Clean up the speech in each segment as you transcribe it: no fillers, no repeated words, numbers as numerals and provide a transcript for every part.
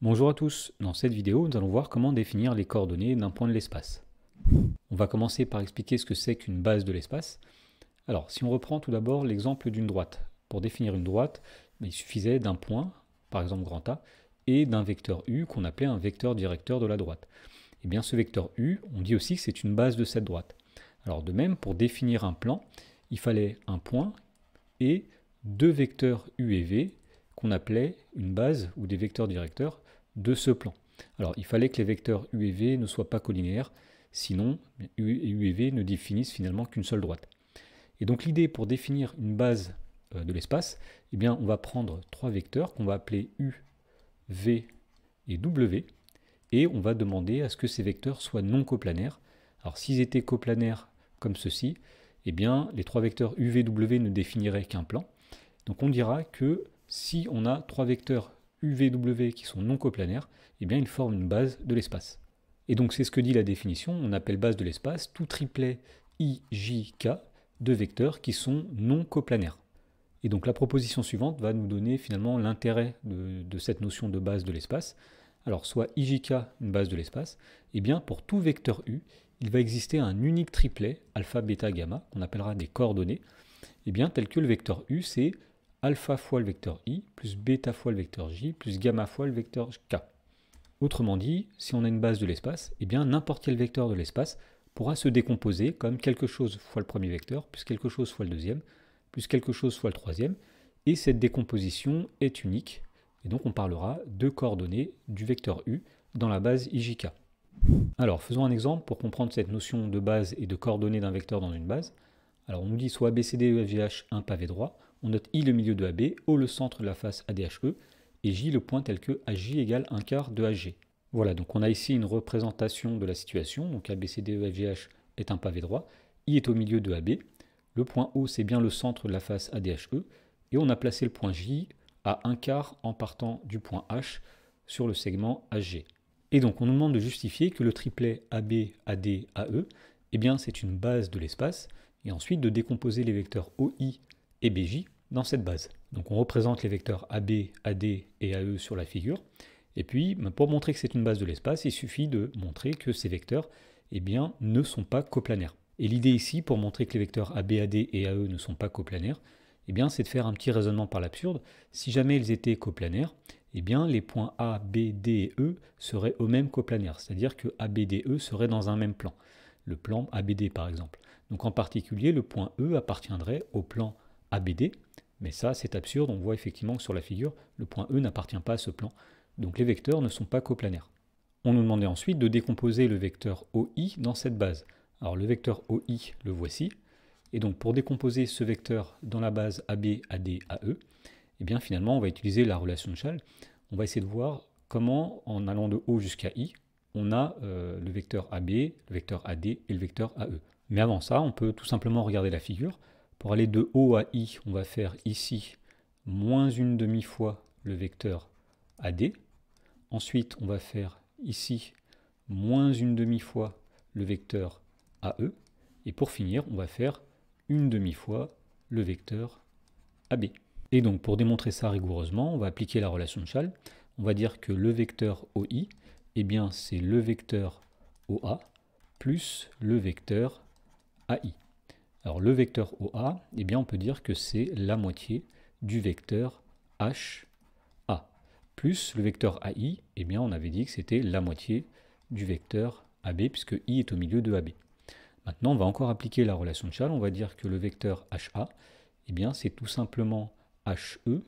Bonjour à tous, dans cette vidéo nous allons voir comment définir les coordonnées d'un point de l'espace. On va commencer par expliquer ce que c'est qu'une base de l'espace. Alors si on reprend tout d'abord l'exemple d'une droite. Pour définir une droite, il suffisait d'un point, par exemple grand A, et d'un vecteur U qu'on appelait un vecteur directeur de la droite. Et bien ce vecteur U, on dit aussi que c'est une base de cette droite. Alors de même, pour définir un plan, il fallait un point et deux vecteurs U et V qu'on appelait une base ou des vecteurs directeurs de ce plan. Alors il fallait que les vecteurs U et V ne soient pas collinéaires, sinon U et V ne définissent finalement qu'une seule droite. Et donc l'idée pour définir une base de l'espace, eh bien on va prendre trois vecteurs qu'on va appeler U, V et W, et on va demander à ce que ces vecteurs soient non coplanaires. Alors s'ils étaient coplanaires comme ceci, eh bien les trois vecteurs U, V, W ne définiraient qu'un plan. Donc on dira que si on a trois vecteurs U, V, W qui sont non coplanaires, eh bien ils forment une base de l'espace. Et donc c'est ce que dit la définition, on appelle base de l'espace tout triplet I, J, K de vecteurs qui sont non coplanaires. Et donc la proposition suivante va nous donner finalement l'intérêt de cette notion de base de l'espace. Alors soit IJK, une base de l'espace, et bien pour tout vecteur U, il va exister un unique triplet, alpha, bêta, gamma, qu'on appellera des coordonnées, et bien tel que le vecteur U, c'est alpha fois le vecteur I, plus bêta fois le vecteur J, plus gamma fois le vecteur K. Autrement dit, si on a une base de l'espace, et bien n'importe quel vecteur de l'espace pourra se décomposer comme quelque chose fois le premier vecteur, plus quelque chose fois le deuxième, plus quelque chose fois le troisième, et cette décomposition est unique, et donc on parlera de coordonnées du vecteur U dans la base IJK. Alors faisons un exemple pour comprendre cette notion de base et de coordonnées d'un vecteur dans une base. Alors on nous dit soit ABCDEFGH un pavé droit, on note I le milieu de AB, O le centre de la face ADHE, et J le point tel que AJ égale un quart de AG. Voilà, donc on a ici une représentation de la situation, donc ABCDEFGH est un pavé droit, I est au milieu de AB, le point O c'est bien le centre de la face ADHE, et on a placé le point J à un quart en partant du point H sur le segment HG. Et donc on nous demande de justifier que le triplet AB, AD, AE, eh bien c'est une base de l'espace, et ensuite de décomposer les vecteurs OI et BJ dans cette base. Donc on représente les vecteurs AB, AD et AE sur la figure, et puis pour montrer que c'est une base de l'espace, il suffit de montrer que ces vecteurs eh bien, ne sont pas coplanaires. Et l'idée ici, pour montrer que les vecteurs AB, AD et AE ne sont pas coplanaires, eh bien, c'est de faire un petit raisonnement par l'absurde. Si jamais ils étaient coplanaires, eh bien, les points A, B, D et E seraient eux-mêmes coplanaires, c'est-à-dire que A, B, D, E seraient dans un même plan, le plan ABD par exemple. Donc en particulier, le point E appartiendrait au plan ABD, mais ça c'est absurde, on voit effectivement que sur la figure, le point E n'appartient pas à ce plan, donc les vecteurs ne sont pas coplanaires. On nous demandait ensuite de décomposer le vecteur OI dans cette base. Alors le vecteur OI, le voici, et donc pour décomposer ce vecteur dans la base AB, AD, AE, eh bien finalement on va utiliser la relation de Schall. On va essayer de voir comment, en allant de O jusqu'à I, on a le vecteur AB, le vecteur AD et le vecteur AE. Mais avant ça, on peut tout simplement regarder la figure. Pour aller de O à I, on va faire ici moins une demi fois le vecteur AD. Ensuite, on va faire ici moins une demi fois le vecteur AE. Et pour finir, on va faire une demi fois le vecteur AB. Et donc pour démontrer ça rigoureusement, on va appliquer la relation de Schall. On va dire que le vecteur OI, eh bien c'est le vecteur OA plus le vecteur AI. Alors le vecteur OA, eh bien on peut dire que c'est la moitié du vecteur HA. Plus le vecteur AI, eh bien on avait dit que c'était la moitié du vecteur AB, puisque I est au milieu de AB. Maintenant, on va encore appliquer la relation de Schall. On va dire que le vecteur HA, eh bien, c'est tout simplement HE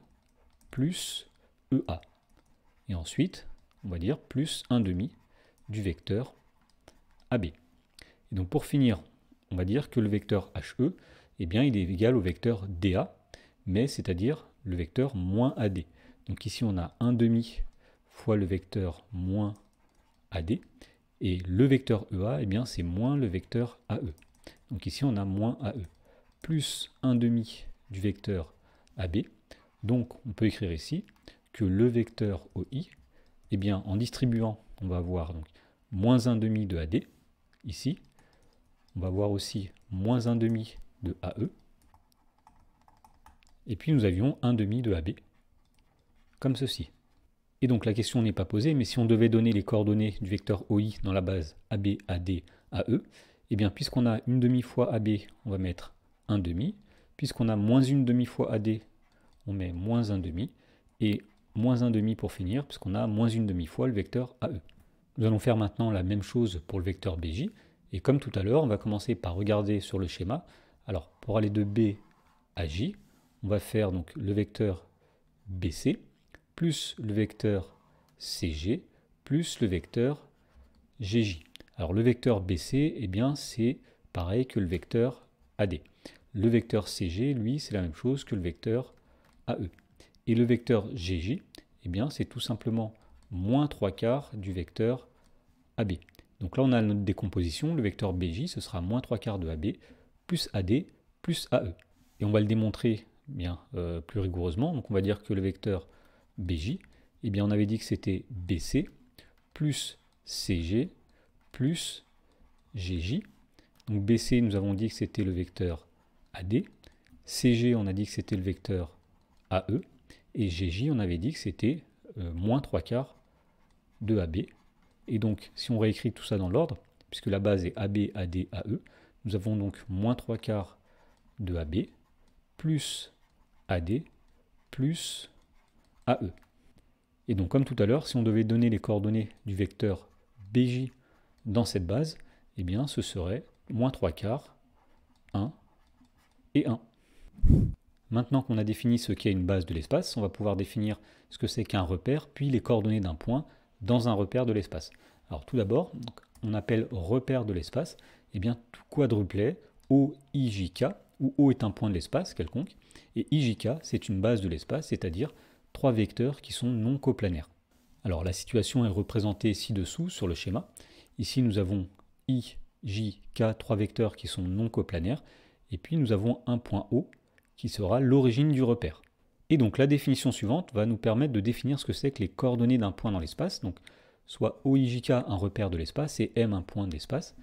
plus EA. Et ensuite, on va dire plus 1 demi du vecteur AB. Et donc pour finir, on va dire que le vecteur HE, eh bien, il est égal au vecteur DA, mais c'est-à-dire le vecteur moins AD. Donc ici, on a 1 demi fois le vecteur moins AD. Et le vecteur EA, eh bien, c'est moins le vecteur AE. Donc ici, on a moins AE. Plus 1 demi du vecteur AB. Donc, on peut écrire ici que le vecteur OI, eh bien, en distribuant, on va avoir donc moins 1 demi de AD, ici. On va avoir aussi moins 1 demi de AE. Et puis, nous avions 1 demi de AB, comme ceci. Et donc la question n'est pas posée, mais si on devait donner les coordonnées du vecteur OI dans la base AB, AD, AE, eh bien puisqu'on a une demi fois AB, on va mettre un demi. Puisqu'on a moins une demi fois AD, on met moins un demi. Et moins un demi pour finir, puisqu'on a moins une demi fois le vecteur AE. Nous allons faire maintenant la même chose pour le vecteur BJ. Et comme tout à l'heure, on va commencer par regarder sur le schéma. Alors pour aller de B à J, on va faire donc le vecteur BC plus le vecteur CG plus le vecteur GJ. Alors le vecteur BC, eh bien c'est pareil que le vecteur AD. Le vecteur CG, lui, c'est la même chose que le vecteur AE. Et le vecteur GJ, eh bien c'est tout simplement moins 3/4 du vecteur AB. Donc là on a notre décomposition, le vecteur BJ, ce sera moins 3/4 de AB plus AD plus AE. Et on va le démontrer bien plus rigoureusement. Donc on va dire que le vecteur BJ, eh bien on avait dit que c'était BC plus CG plus GJ. Donc BC, nous avons dit que c'était le vecteur AD. CG, on a dit que c'était le vecteur AE. Et GJ, on avait dit que c'était moins 3/4 de AB. Et donc, si on réécrit tout ça dans l'ordre, puisque la base est AB, AD, AE, nous avons donc moins 3/4 de AB plus AD plus AE. Et donc, comme tout à l'heure, si on devait donner les coordonnées du vecteur BJ dans cette base, eh bien, ce serait moins 3/4, 1 et 1. Maintenant qu'on a défini ce qu'est une base de l'espace, on va pouvoir définir ce que c'est qu'un repère, puis les coordonnées d'un point dans un repère de l'espace. Alors tout d'abord, on appelle repère de l'espace, eh bien tout quadruplet OIJK, où O est un point de l'espace quelconque, et IJK c'est une base de l'espace, c'est-à-dire 3 vecteurs qui sont non coplanaires. Alors la situation est représentée ci-dessous sur le schéma. Ici nous avons I, J, K, 3 vecteurs qui sont non coplanaires, et puis nous avons un point O qui sera l'origine du repère. Et donc la définition suivante va nous permettre de définir ce que c'est que les coordonnées d'un point dans l'espace. Donc soit OIJK un repère de l'espace et M un point de l'espace.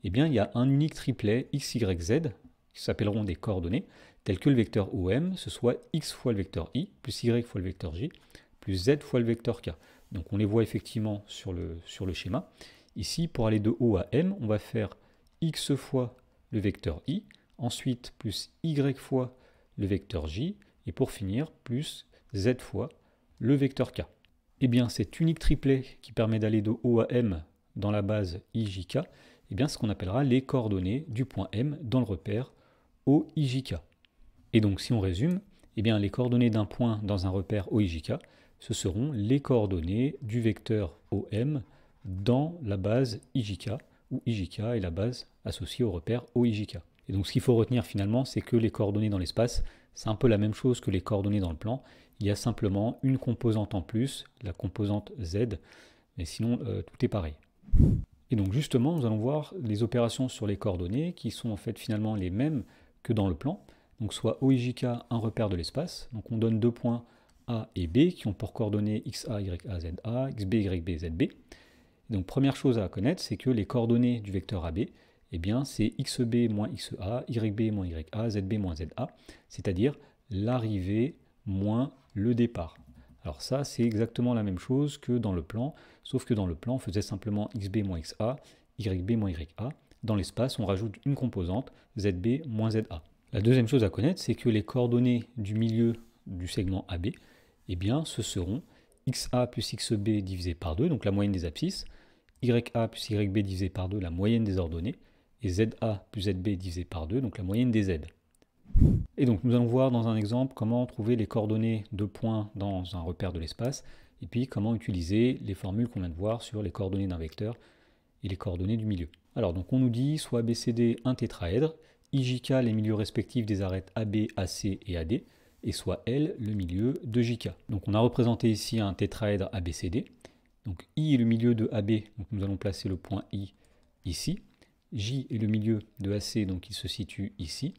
Eh bien il y a un unique triplet X, Y, Z qui s'appelleront des coordonnées, telles que le vecteur OM, ce soit X fois le vecteur I, plus Y fois le vecteur J, plus Z fois le vecteur K. Donc on les voit effectivement sur le schéma. Ici, pour aller de O à M, on va faire X fois le vecteur I, ensuite plus Y fois le vecteur J, et pour finir, plus Z fois le vecteur K. Et bien cet unique triplet qui permet d'aller de O à M dans la base IJK, et bien ce qu'on appellera les coordonnées du point M dans le repère OIJK. Et donc si on résume, et bien les coordonnées d'un point dans un repère OIJK, ce seront les coordonnées du vecteur OM dans la base IJK, où IJK est la base associée au repère OIJK. Et donc ce qu'il faut retenir finalement, c'est que les coordonnées dans l'espace, c'est un peu la même chose que les coordonnées dans le plan. Il y a simplement une composante en plus, la composante Z, mais sinon tout est pareil. Et donc justement, nous allons voir les opérations sur les coordonnées qui sont en fait finalement les mêmes que dans le plan. Donc soit OIJK, un repère de l'espace, donc on donne deux points A et B qui ont pour coordonnées XA, YA, ZA, XB, YB, ZB. Et donc première chose à connaître, c'est que les coordonnées du vecteur AB, eh bien c'est XB moins XA, YB moins YA, ZB moins ZA, c'est-à-dire l'arrivée moins le départ. Alors ça, c'est exactement la même chose que dans le plan, sauf que dans le plan, on faisait simplement XB moins XA, YB moins YA. Dans l'espace, on rajoute une composante, ZB moins ZA. La deuxième chose à connaître, c'est que les coordonnées du milieu du segment AB, eh bien ce seront XA plus XB divisé par 2, donc la moyenne des abscisses, YA plus YB divisé par 2, la moyenne des ordonnées, et ZA plus ZB divisé par 2, donc la moyenne des Z. Et donc nous allons voir dans un exemple comment trouver les coordonnées de points dans un repère de l'espace, et puis comment utiliser les formules qu'on vient de voir sur les coordonnées d'un vecteur et les coordonnées du milieu. Alors donc on nous dit soit ABCD un tétraèdre, IJK les milieux respectifs des arêtes AB, AC et AD, et soit L le milieu de JK. Donc on a représenté ici un tétraèdre ABCD. Donc I est le milieu de AB, donc nous allons placer le point I ici. J est le milieu de AC, donc il se situe ici.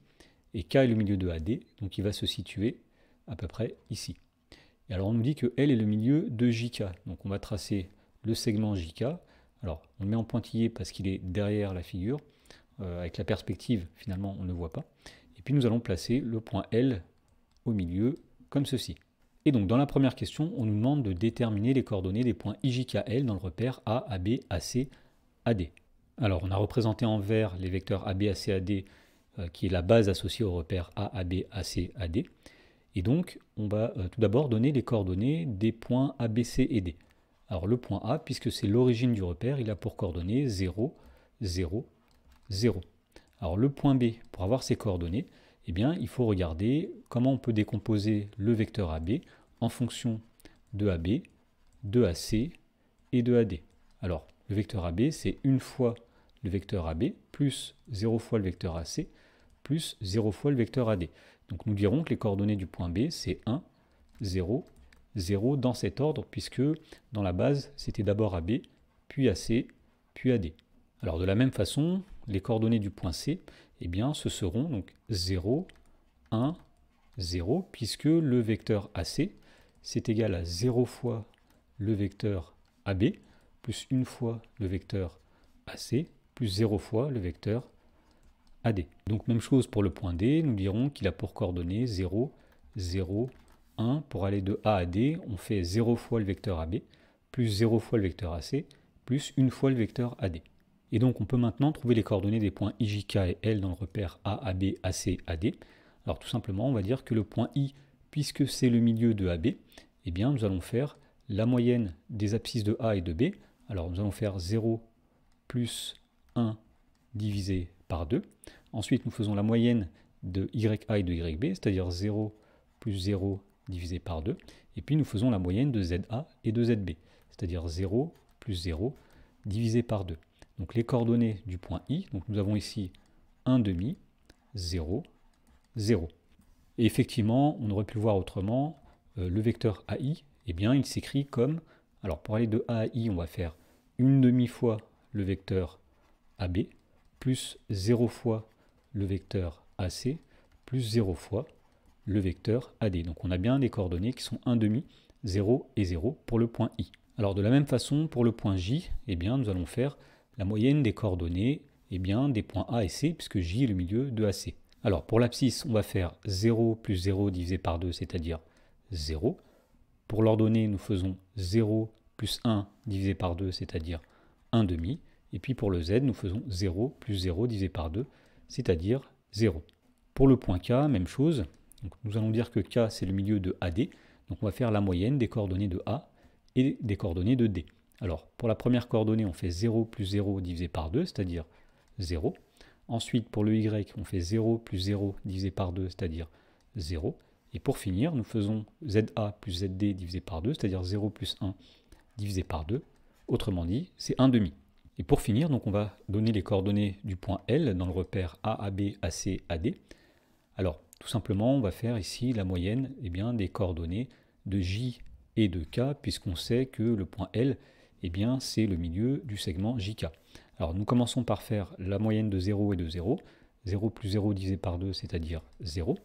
Et K est le milieu de AD, donc il va se situer à peu près ici. Et alors on nous dit que L est le milieu de JK. Donc on va tracer le segment JK. Alors on le met en pointillé parce qu'il est derrière la figure. Avec la perspective, finalement, on ne le voit pas. Et puis nous allons placer le point L au milieu, comme ceci. Et donc dans la première question, on nous demande de déterminer les coordonnées des points IJKL dans le repère A, AB, AC, AD. Alors on a représenté en vert les vecteurs AB, AC, AD, qui est la base associée au repère A, AB, AC, AD. Et donc on va tout d'abord donner les coordonnées des points AB, C et D. Alors le point A, puisque c'est l'origine du repère, il a pour coordonnées 0, 0, 0. Alors le point B, pour avoir ses coordonnées, eh bien, il faut regarder comment on peut décomposer le vecteur AB en fonction de AB, de AC et de AD. Alors, le vecteur AB, c'est une fois le vecteur AB plus 0 fois le vecteur AC plus 0 fois le vecteur AD. Donc nous dirons que les coordonnées du point B, c'est 1, 0, 0 dans cet ordre, puisque dans la base, c'était d'abord AB, puis AC, puis AD. Alors de la même façon, les coordonnées du point C, eh bien, ce seront donc 0, 1, 0, puisque le vecteur AC, c'est égal à 0 fois le vecteur AB, plus 1 fois le vecteur AC, plus 0 fois le vecteur AD. Donc même chose pour le point D, nous dirons qu'il a pour coordonnées 0, 0, 1. Pour aller de A à D, on fait 0 fois le vecteur AB, plus 0 fois le vecteur AC, plus 1 fois le vecteur AD. Et donc on peut maintenant trouver les coordonnées des points IJK et L dans le repère A, AB, AC, AD. Alors tout simplement, on va dire que le point I, puisque c'est le milieu de AB, eh bien nous allons faire la moyenne des abscisses de A et de B. Alors nous allons faire 0 plus 1 divisé par 2. Ensuite, nous faisons la moyenne de YA et de YB, c'est-à-dire 0 plus 0 divisé par 2. Et puis nous faisons la moyenne de ZA et de ZB, c'est-à-dire 0 plus 0 divisé par 2. Donc les coordonnées du point I, donc nous avons ici 1 demi, 0, 0. Et effectivement, on aurait pu le voir autrement, le vecteur AI, eh bien, il s'écrit comme, alors pour aller de A à I, on va faire 1 demi fois le vecteur AB, plus 0 fois le vecteur AC, plus 0 fois le vecteur AD. Donc on a bien des coordonnées qui sont 1 demi, 0 et 0 pour le point I. Alors de la même façon, pour le point J, eh bien, nous allons faire la moyenne des coordonnées des points A et C, puisque J est le milieu de AC. Alors pour l'abscisse, on va faire 0 plus 0 divisé par 2, c'est-à-dire 0. Pour l'ordonnée, nous faisons 0 plus 1 divisé par 2, c'est-à-dire 1 demi. Et puis pour le Z, nous faisons 0 plus 0 divisé par 2, c'est-à-dire 0. Pour le point K, même chose. Donc nous allons dire que K, c'est le milieu de AD. Donc on va faire la moyenne des coordonnées de A et des coordonnées de D. Alors pour la première coordonnée, on fait 0 plus 0 divisé par 2, c'est-à-dire 0. Ensuite, pour le Y, on fait 0 plus 0 divisé par 2, c'est-à-dire 0. Et pour finir, nous faisons ZA plus ZD divisé par 2, c'est-à-dire 0 plus 1 divisé par 2. Autrement dit, c'est 1 demi. Et pour finir, donc on va donner les coordonnées du point L dans le repère A, AB, AC, AD. Alors, tout simplement, on va faire ici la moyenne des coordonnées de J et de K, puisqu'on sait que le point L, c'est le milieu du segment JK. Alors, nous commençons par faire la moyenne de 0 et de 0. 0 plus 0 divisé par 2, c'est-à-dire 0.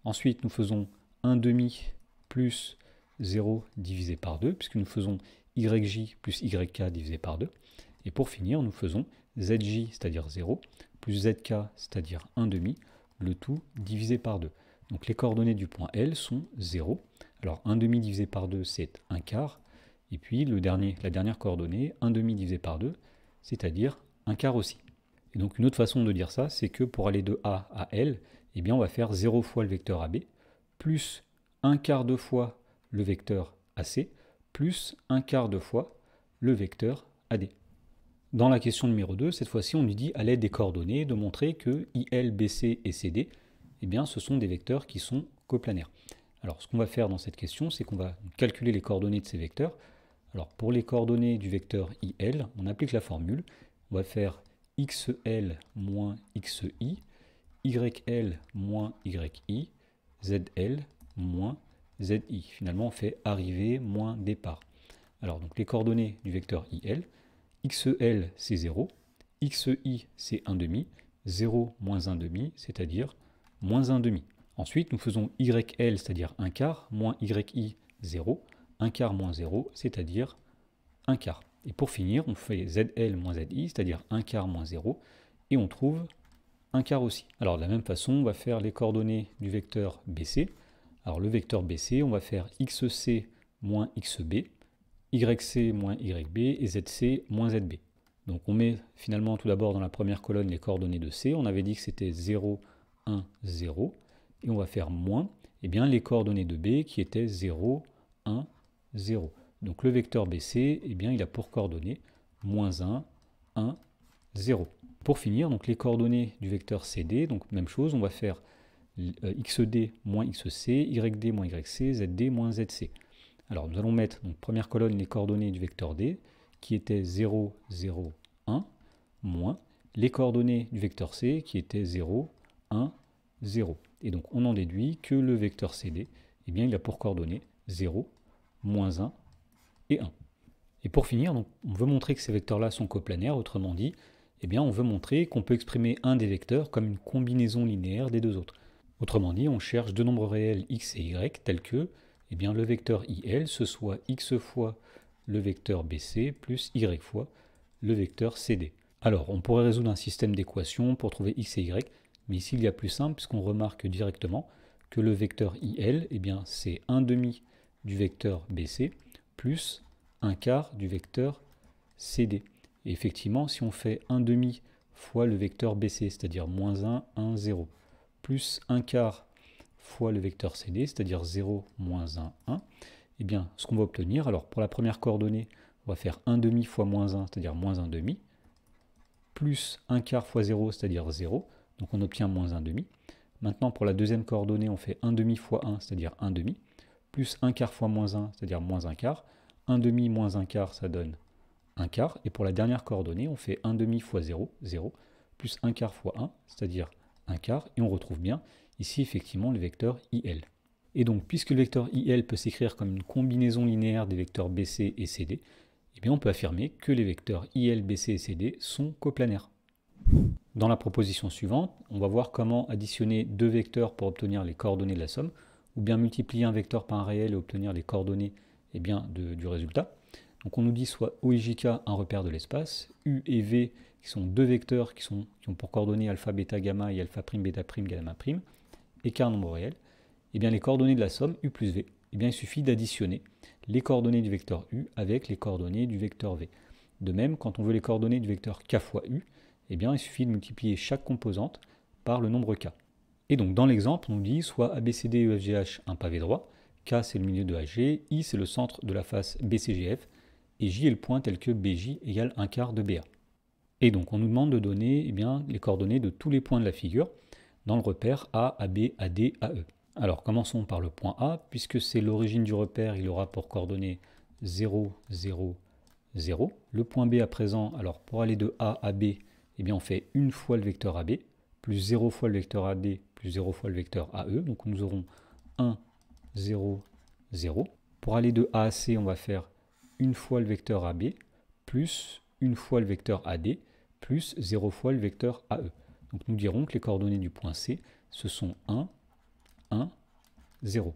Ensuite, nous faisons 1 demi plus 0 divisé par 2, puisque nous faisons YJ plus YK divisé par 2. Et pour finir, nous faisons ZJ, c'est-à-dire 0, plus ZK, c'est-à-dire 1 demi, le tout divisé par 2. Donc les coordonnées du point L sont 0. Alors 1 demi divisé par 2, c'est 1 quart. Et puis la dernière coordonnée, 1 demi divisé par 2, c'est-à-dire 1 quart aussi. Et donc une autre façon de dire ça, c'est que pour aller de A à L, on va faire 0 fois le vecteur AB, plus 1 quart de fois le vecteur AC, plus 1 quart de fois le vecteur AD. Dans la question numéro 2, cette fois-ci, on nous dit à l'aide des coordonnées de montrer que IL, BC et CD, ce sont des vecteurs qui sont coplanaires. Alors ce qu'on va faire dans cette question, c'est qu'on va calculer les coordonnées de ces vecteurs. Alors pour les coordonnées du vecteur IL, on applique la formule. On va faire XL moins XI, YL moins YI, ZL moins ZI. Finalement, on fait arrivée moins départ. Alors donc les coordonnées du vecteur IL, XL c'est 0, XI c'est 1 demi, 0 moins 1 demi, c'est-à-dire moins 1 demi. Ensuite, nous faisons YL, c'est-à-dire 1 quart, moins YI, 0, 1 quart moins 0, c'est-à-dire 1 quart. Et pour finir, on fait ZL moins ZI, c'est-à-dire 1 quart moins 0, et on trouve 1 quart aussi. Alors de la même façon, on va faire les coordonnées du vecteur BC. Alors le vecteur BC, on va faire XC moins XB, YC moins YB et ZC moins ZB. Donc on met finalement tout d'abord dans la première colonne les coordonnées de C. On avait dit que c'était 0, 1, 0. Et on va faire moins les coordonnées de B qui étaient 0, 1, 0. Donc le vecteur BC, il a pour coordonnées moins 1, 1, 0. Pour finir, donc les coordonnées du vecteur CD, donc même chose, on va faire XD moins XC, YD moins YC, ZD moins ZC. Alors nous allons mettre, donc première colonne, les coordonnées du vecteur D, qui étaient 0, 0, 1, moins les coordonnées du vecteur C, qui étaient 0, 1, 0. Et donc on en déduit que le vecteur CD, il a pour coordonnées 0, moins 1 et 1. Et pour finir, donc, on veut montrer que ces vecteurs-là sont coplanaires, autrement dit, on veut montrer qu'on peut exprimer un des vecteurs comme une combinaison linéaire des deux autres. Autrement dit, on cherche deux nombres réels x et y tels que le vecteur IL, ce soit x fois le vecteur BC plus y fois le vecteur CD. Alors, on pourrait résoudre un système d'équations pour trouver x et y, mais ici il y a plus simple puisqu'on remarque directement que le vecteur IL, c'est 1/2 du vecteur BC plus 1/4 du vecteur CD. Et effectivement, si on fait 1/2 fois le vecteur BC, c'est-à-dire moins 1, 1, 0, plus 1/4 fois le vecteur CD, c'est-à-dire 0, moins 1, 1, ce qu'on va obtenir, alors pour la première coordonnée, on va faire 1/2 fois moins 1, c'est-à-dire moins 1/2, plus 1/4 fois 0, c'est-à-dire 0, donc on obtient moins 1/2. Maintenant, pour la deuxième coordonnée, on fait 1/2 fois 1, c'est-à-dire 1/2, plus 1/4 fois moins 1, c'est-à-dire moins 1/4, 1/2 moins 1/4, ça donne 1/4, et pour la dernière coordonnée, on fait 1/2 fois 0, 0, plus 1/4 fois 1, c'est-à-dire 1/4, et on retrouve bien ici effectivement le vecteur IL. Et donc, puisque le vecteur IL peut s'écrire comme une combinaison linéaire des vecteurs BC et CD, on peut affirmer que les vecteurs IL, BC et CD sont coplanaires. Dans la proposition suivante, on va voir comment additionner deux vecteurs pour obtenir les coordonnées de la somme, ou bien multiplier un vecteur par un réel et obtenir les coordonnées du résultat. Donc on nous dit soit O et JK un repère de l'espace, U et V qui sont deux vecteurs qui ont pour coordonnées alpha, bêta, gamma et alpha prime, bêta prime, gamma prime, et K un nombre réel. Les coordonnées de la somme U plus V, il suffit d'additionner les coordonnées du vecteur U avec les coordonnées du vecteur V. De même, quand on veut les coordonnées du vecteur K fois U, il suffit de multiplier chaque composante par le nombre K. Et donc dans l'exemple, on nous dit soit ABCD, EFGH un pavé droit, K c'est le milieu de AG, I c'est le centre de la face BCGF, et J est le point tel que BJ égale 1/4 de BA. Et donc on nous demande de donner les coordonnées de tous les points de la figure dans le repère A, AB, AD, AE. Alors commençons par le point A, puisque c'est l'origine du repère, il aura pour coordonnées 0, 0, 0. Le point B à présent, alors pour aller de A à B, on fait une fois le vecteur AB, plus 0 fois le vecteur AD, plus 0 fois le vecteur AE, donc nous aurons 1, 0, 0. Pour aller de A à C, on va faire une fois le vecteur AB, plus une fois le vecteur AD, plus 0 fois le vecteur AE. Donc nous dirons que les coordonnées du point C, ce sont 1, 1, 0.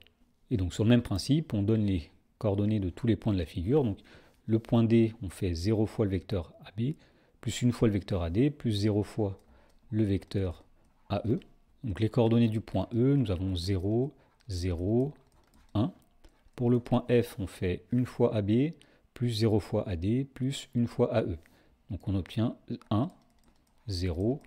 Et donc sur le même principe, on donne les coordonnées de tous les points de la figure. Donc le point D, on fait 0 fois le vecteur AB, plus une fois le vecteur AD, plus 0 fois le vecteur AE. Donc les coordonnées du point E, nous avons 0, 0, 1. Pour le point F, on fait une fois AB, plus 0 fois AD, plus une fois AE. Donc on obtient 1, 0,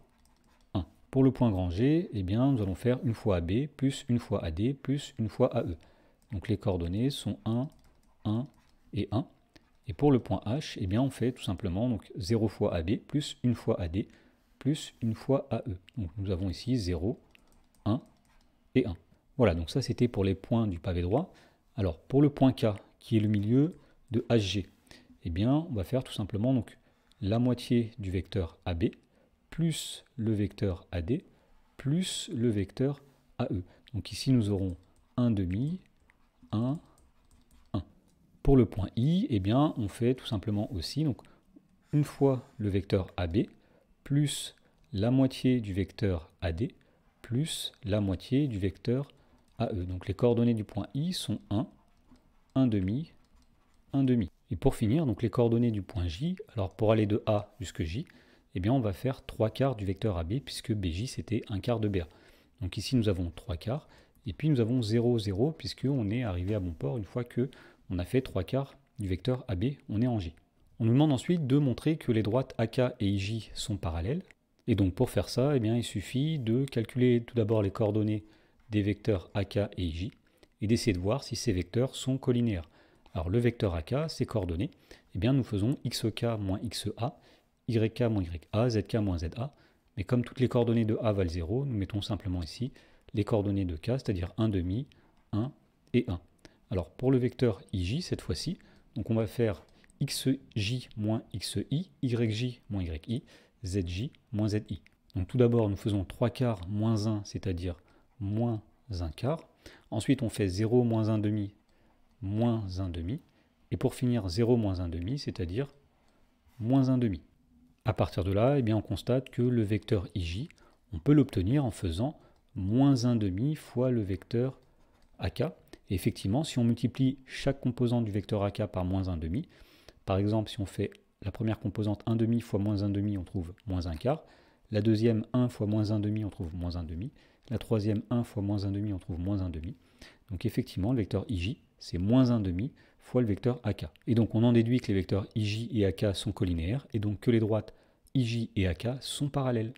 1. Pour le point grand G, nous allons faire une fois AB, plus une fois AD, plus une fois AE. Donc les coordonnées sont 1, 1 et 1. Et pour le point H, on fait tout simplement donc 0 fois AB, plus une fois AD, plus une fois AE. Donc nous avons ici 0, 1 et 1. Voilà, donc ça c'était pour les points du pavé droit. Alors pour le point K, qui est le milieu de HG, on va faire tout simplement donc la moitié du vecteur AB, plus le vecteur AD, plus le vecteur AE. Donc ici nous aurons 1/2, 1, 1. Pour le point I, on fait tout simplement aussi donc une fois le vecteur AB, plus la moitié du vecteur AD, plus la moitié du vecteur AE. Donc les coordonnées du point I sont 1, 1/2, 1/2. Et pour finir, donc les coordonnées du point J, alors pour aller de A jusqu'à J, on va faire 3/4 du vecteur AB, puisque BJ c'était 1/4 de BA. Donc ici nous avons 3/4, Et puis nous avons 0, 0, puisqu'on est arrivé à bon port une fois qu'on a fait 3/4 du vecteur AB, on est en J. On nous demande ensuite de montrer que les droites AK et IJ sont parallèles. Et donc pour faire ça, eh bien, il suffit de calculer tout d'abord les coordonnées des vecteurs AK et IJ et d'essayer de voir si ces vecteurs sont collinéaires. Alors le vecteur AK, ses coordonnées, eh bien, nous faisons xk moins xa, yk moins ya, zk moins za. Mais comme toutes les coordonnées de A valent 0, nous mettons simplement ici les coordonnées de K, c'est-à-dire 1 demi, 1 et 1. Alors pour le vecteur IJ, cette fois-ci, donc on va faire xj moins xi, yj moins yi, zj moins zi. Donc tout d'abord, nous faisons 3/4 moins 1, c'est-à-dire moins 1/4. Ensuite, on fait 0 moins 1 demi, moins 1 demi. Et pour finir, 0 moins 1 demi, c'est-à-dire moins 1 demi. À partir de là, eh bien, on constate que le vecteur IJ, on peut l'obtenir en faisant moins 1 demi fois le vecteur AK. Et effectivement, si on multiplie chaque composante du vecteur AK par moins 1 demi, par exemple, si on fait la première composante 1 demi fois moins 1 demi, on trouve moins 1/4. La deuxième 1 fois moins 1 demi, on trouve moins 1 demi. La troisième 1 fois moins 1 demi, on trouve moins 1 demi. Donc effectivement, le vecteur IJ, c'est moins 1 demi fois le vecteur AK. Et donc on en déduit que les vecteurs IJ et AK sont collinéaires, et donc que les droites IJ et AK sont parallèles.